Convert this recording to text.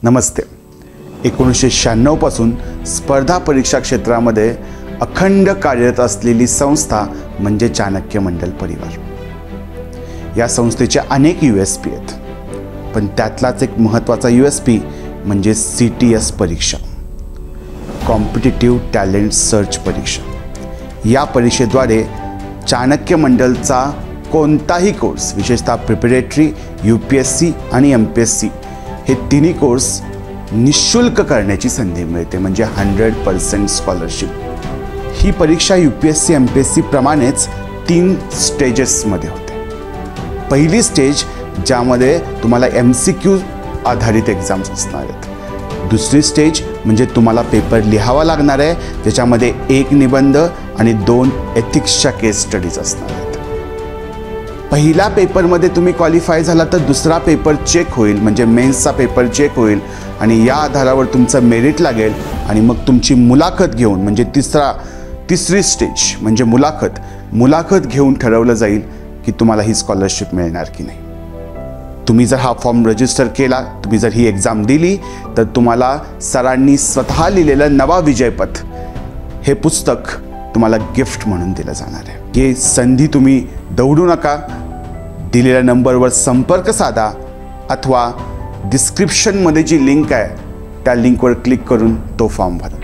नमस्ते. 1996 पासून स्पर्धा परीक्षा क्षेत्रामध्ये अखंड कार्यरत असलेली संस्था म्हणजे चाणक्य मंडल परिवार. या संस्थेचे अनेक USP आहेत, पण त्यातलाच एक महत्त्वाचा USP म्हणजे CTS परीक्षा, कॉम्पिटिटिव्ह टॅलेंट सर्च परीक्षा. या परीक्षेद्वारे चाणक्य मंडलचा कोणताही कोर्स, विशेषतः प्रिपरेटरी, UPSC आणि MPSC हे तिन्ही कोर्स निशुल्क करण्याची संधी मिळते, म्हणजे 100% स्कॉलरशिप. ही परीक्षा UPSC MPSC प्रमाणेच 3 स्टेजेसमध्ये होते. पहिली स्टेज ज्यामध्ये तुम्हाला MCQ आधारित एक्झाम्स असणार आहेत. दुसरी स्टेज म्हणजे तुम्हाला पेपर लिहावा लागणार आहे, ज्याच्यामध्ये 1 निबंध आणि 2 एथिक्सच्या केस स्टडीज असणार आहेत. पहिल्या पेपरमध्ये तुम्ही क्वालिफाय झाला तर दुसरा पेपर चेक होईल, म्हणजे मेन्सचा पेपर चेक होईल आणि या आधारावर तुमचं मेरिट लागेल आणि मग तुमची मुलाखत घेऊन, म्हणजे तिसरी स्टेज म्हणजे मुलाखत घेऊन ठरवलं जाईल की तुम्हाला ही स्कॉलरशिप मिळणार की नाही. तुम्ही जर हा फॉर्म रजिस्टर केला, तुम्ही जर ही एक्झाम दिली, तर तुम्हाला सरांनी स्वतः लिहिलेलं नवा विजयपथ हे पुस्तक तुम्हाला गिफ्ट म्हणून दिलं जाणार आहे. ही संधी तुम्ही दौडू नका. दिलेल्या नंबरवर संपर्क साधा अथवा डिस्क्रिप्शनमध्ये जी लिंक आहे त्या लिंकवर क्लिक करून तो फॉर्म भरा.